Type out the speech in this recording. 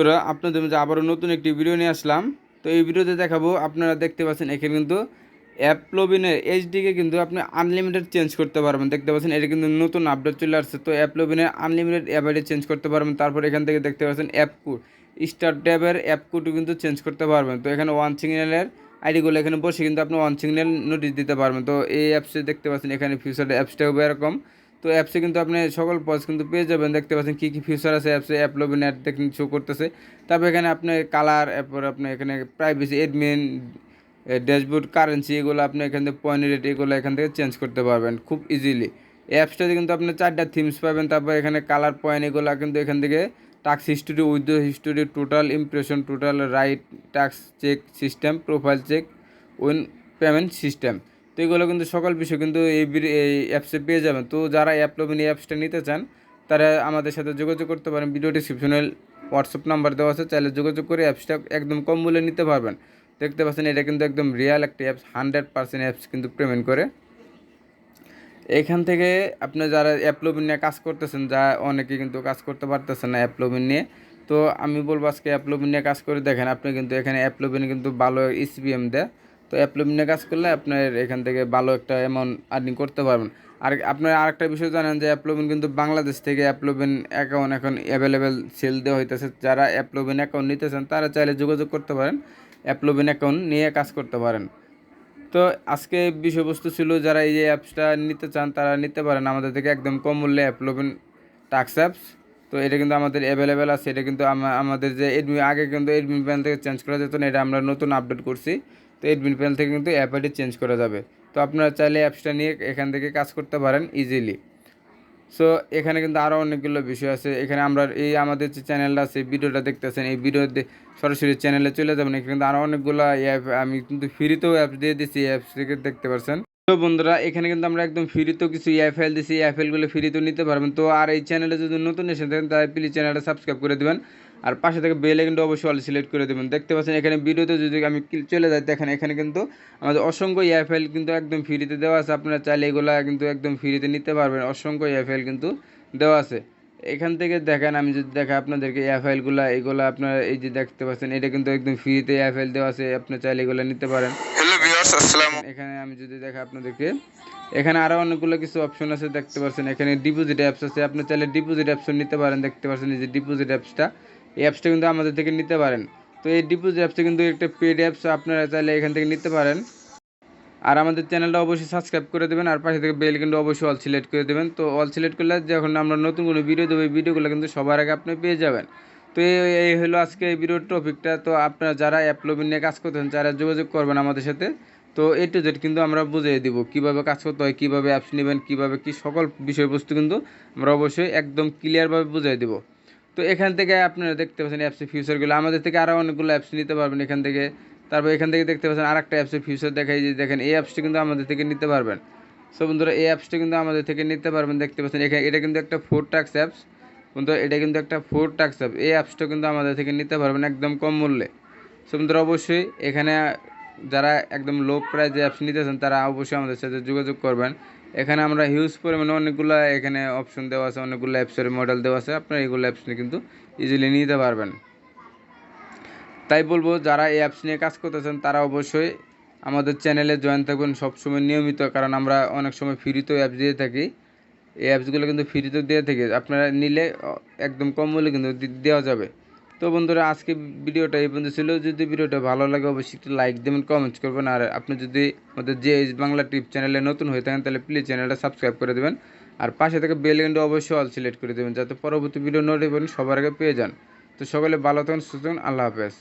তোরা আপনাদের মধ্যে আবারও নতুন একটি ভিডিও নিয়ে আসলাম। তো এই ভিডিওতে দেখাবো, আপনারা দেখতে পাচ্ছেন এখানে কিন্তু অ্যাপলোবিনের এইচডিকে কিন্তু আপনি আনলিমিটেড চেঞ্জ করতে পারবেন। দেখতে পাচ্ছেন এটা কিন্তু নতুন আপডেট চলে আসছে। তো অ্যাপলোবিনের আনলিমিটেড অ্যাপ আইডি চেঞ্জ করতে পারবেন। তারপর এখান থেকে দেখতে পাচ্ছেন অ্যাপ কোড, স্টারটাপের অ্যাপ কোডও কিন্তু চেঞ্জ করতে পারবেন। তো এখানে ওয়ান সিগন্যালের আইডিগুলো এখানে বসে কিন্তু আপনি ওয়ান সিগন্যাল নোটিশ দিতে পারবেন। তো এই অ্যাপসে দেখতে পাচ্ছেন এখানে ফিউচার অ্যাপসটাও এরকম। তো অ্যাপসে কিন্তু আপনি সকল পজ কিন্তু পেয়ে যাবেন। দেখতে পাচ্ছেন কী কী ফিচার আছে অ্যাপসে, অ্যাপলোবিন অ্যাড দেখুন শো করতেছে। তারপর এখানে আপনি কালার, এরপর আপনি এখানে প্রাইভেসি, এডমিন, ড্যাশবোর্ড, কারেন্সি, এগুলো আপনি এখান থেকে পয়েন্ট রেট এগুলো এখান থেকে চেঞ্জ করতে পারবেন খুব ইজিলি। এই অ্যাপসটাতে কিন্তু আপনি 4টা থিমস পাবেন। তারপর এখানে কালার পয়েন্ট এগুলো কিন্তু এখান থেকে task history, with history, total impression, total right, task check system, profile check, win payment system. তো এগুলো কিন্তু সকল বিষয় কিন্তু এই অ্যাপসে পেয়ে যাবেন। তো যারা অ্যাপলোবিন এই অ্যাপসটা নিতে চান তারা আমাদের সাথে যোগাযোগ করতে পারেন। ভিডিও ডিসক্রিপশনে হোয়াটসঅ্যাপ নাম্বার দেওয়া আছে, চাইলে যোগাযোগ করে অ্যাপসটা একদম কম মূল্যে নিতে পারবেন। দেখতে পাচ্ছেন এটা কিন্তু একদম রিয়াল একটা অ্যাপস, 100% অ্যাপস কিন্তু পেমেন্ট করে। এখান থেকে আপনি যারা অ্যাপলোবিন নিয়ে কাজ করতেছেন, যা অনেকে কিন্তু কাজ করতে পারতেছেন না অ্যাপলোবিন নিয়ে, তো আমি বলবো আজকে অ্যাপলোবিন নিয়ে কাজ করে দেখেন। আপনি কিন্তু এখানে অ্যাপলোবিন কিন্তু ভালো ইসিপিএম দেয়। তো অ্যাপলোবিন নিয়ে কাজ করলে আপনার এখান থেকে ভালো একটা অ্যামাউন্ট আর্নিং করতে পারবেন। আর আপনার আরেকটা বিষয় জানেন যে অ্যাপলোবিন কিন্তু বাংলাদেশ থেকে অ্যাপলোবিন অ্যাকাউন্ট এখন অ্যাভেলেবেল সেল দেওয়া হইতেছে। যারা অ্যাপলোবিন অ্যাকাউন্ট নিতে চান তারা চাইলে যোগাযোগ করতে পারেন, অ্যাপলোবিন অ্যাকাউন্ট নিয়ে কাজ করতে পারেন। তো আজকে বিষয়বস্তু ছিল, যারা এই যে অ্যাপসটা নিতে চান তারা নিতে পারেন আমাদের থেকে একদম কম মূল্যে, অ্যাপলোবিন টাক্স অ্যাপস। তো এটা কিন্তু আমাদের অ্যাভেলেবেল আছে। এটা কিন্তু আমাদের যে এডমিন, আগে কিন্তু এডমিন প্যানেল থেকে চেঞ্জ করা যেত না, এটা আমরা নতুন আপডেট করছি। তো এডমিন প্যানেল থেকে কিন্তু অ্যাপ আইডি চেঞ্জ করা যাবে। তো আপনারা চাইলে অ্যাপসটা নিয়ে এখান থেকে কাজ করতে পারেন ইজিলি। সো এখানে কিন্তু আরও অনেকগুলো বিষয় আছে। এখানে আমরা এই আমাদের যে চ্যানেলটা আছে, ভিডিওটা দেখতেছেন, এই ভিডিওতে সরাসরি চ্যানেলে চলে যাবেন। এখানে কিন্তু আরও অনেকগুলো অ্যাপ আমি কিন্তু ফ্রিতেও অ্যাপস দিয়ে দিচ্ছি, অ্যাপস থেকে দেখতে পাচ্ছেন। তো বন্ধুরা এখানে কিন্তু আমরা একদম ফ্রিতেও কিছু ফাইল দিচ্ছি, ফাইলগুলো ফ্রিতেও নিতে পারবেন। তো আর এই চ্যানেলে যদি নতুন এসে থাকেন তাহলে প্লিজ চ্যানেলটা সাবস্ক্রাইব করে দেবেন, আর পাশে থেকে বেল আইকনটা অবশ্যই অল সিলেক্ট করে দেবেন। দেখতে পাচ্ছেন এখানে ভিডিওতে যদি আমি চলে যাই দেখেন, এখানে কিন্তু আমাদের অসংখ্য ফাইল কিন্তু একদম ফ্রিতে দেওয়া আছে। আপনারা চাইলে এগুলো কিন্তু একদম ফ্রিতে নিতে পারবেন। অসংখ্য ফাইল কিন্তু দেওয়া আছে। এখান থেকে দেখেন, আমি যদি দেখা আপনাদেরকে ফাইলগুলো, এগুলো আপনারা এই যে দেখতে পাচ্ছেন, এটা কিন্তু একদম ফ্রিতে ফাইল দেওয়া আছে। আপনি চাইলে এগুলো নিতে পারেন। হ্যালো ভিউয়ার্স, আসসালামু আলাইকুম। এখানে আমি যদি দেখা আপনাদেরকে, এখানে আরও অনেকগুলো কিছু অপশন আছে দেখতে পাচ্ছেন। এখানে ডিপোজিট অ্যাপস আছে, আপনি চাইলে ডিপোজিট অ্যাপসও নিতে পারেন। দেখতে পাচ্ছেন এই যে ডিপোজিট অ্যাপসটা, এই অ্যাপসটা কিন্তু আমাদের থেকে নিতে পারেন। তো এই ডিপোজিট অ্যাপসটা কিন্তু একটা পেড অ্যাপস, আপনারা চাইলে এখান থেকে নিতে পারেন। আর আমাদের চ্যানেলটা অবশ্যই সাবস্ক্রাইব করে দেবেন, আর পাশে থেকে বেল কিন্তু অবশ্যই অল সিলেক্ট করে দেবেন। তো অল সিলেক্ট করলে যখন আমরা নতুন কোনো ভিডিও দেবো, এই ভিডিওগুলো কিন্তু সবার আগে আপনি পেয়ে যাবেন। তো এই হলো আজকে এই ভিডিওর টপিকটা। তো আপনারা যারা অ্যাপলোবিন নিয়ে কাজ করতেন যারা যোগাযোগ করবেন আমাদের সাথে। তো এ টু জেড কিন্তু আমরা বুঝিয়ে দিব কীভাবে কাজ করতে হয়, কীভাবে অ্যাপস নেবেন, কীভাবে কী সকল বিষয়বস্তু কিন্তু আমরা অবশ্যই একদম ক্লিয়ারভাবে বুঝিয়ে দিব। তো এখান থেকে আপনারা দেখতে পাচ্ছেন অ্যাপসের ফিউচারগুলো, আমাদের থেকে আরও অনেকগুলো অ্যাপস নিতে পারবেন এখান থেকে। তারপর এখান থেকে দেখতে পাচ্ছেন আরেকটা অ্যাপসের ফিউচার দেখাই, যে দেখেন এই অ্যাপসটা কিন্তু আমাদের থেকে নিতে পারবেন। সো বন্ধুরা এই অ্যাপসটা কিন্তু আমাদের থেকে নিতে পারবেন। দেখতে পাচ্ছেন এখানে এটা কিন্তু একটা 4 টাস্ক অ্যাপস। বন্ধুরা এটা কিন্তু একটা 4 টাস্ক অ্যাপ, এই অ্যাপসটা কিন্তু আমাদের থেকে নিতে পারবেন একদম কম মূল্যে। সো বন্ধুরা অবশ্যই এখানে যারা একদম লো প্রাইজে অ্যাপস নিতেছেন তারা অবশ্যই আমাদের সাথে যোগাযোগ করবেন। এখানে আমরা হিউজ পরিমাণে অনেকগুলো এখানে অপশন দেওয়া আছে, অনেকগুলো অ্যাপসের মডেল দেওয়া আছে, আপনারা এইগুলো অ্যাপস নিয়ে কিন্তু ইজিলি নিতে পারবেন। তাই বলবো যারা এই অ্যাপস নিয়ে কাজ করতেছেন তারা অবশ্যই আমাদের চ্যানেলে জয়েন থাকবেন সবসময় নিয়মিত, কারণ আমরা অনেক সময় ফ্রিতেও অ্যাপস দিয়ে থাকি। এই অ্যাপসগুলো কিন্তু ফ্রিতেও দিয়ে থাকি, আপনারা নিলে একদম কম মূল্যে কিন্তু দেওয়া যাবে। তো বন্ধুরা আজকে ভিডিওটা এই পর্যন্ত ছিল। যদি ভিডিওটা ভালো লাগে অবশ্যই একটু লাইক দেবেন, কমেন্টস করবেন। আর আপনি যদি আমাদের যে বাংলা টিপ চ্যানেলে নতুন হয়ে থাকেন তাহলে প্লিজ চ্যানেলটা সাবস্ক্রাইব করে দেবেন, আর পাশে থেকে বেল আইকনটা অবশ্যই অল সিলেক্ট করে দেবেন, যাতে পরবর্তী ভিডিও নোটিফিকেশন সবার আগে পেয়ে যান। তো সকলে ভালো থাকুন, সুস্থ থাকুন, আল্লাহ হাফেজ।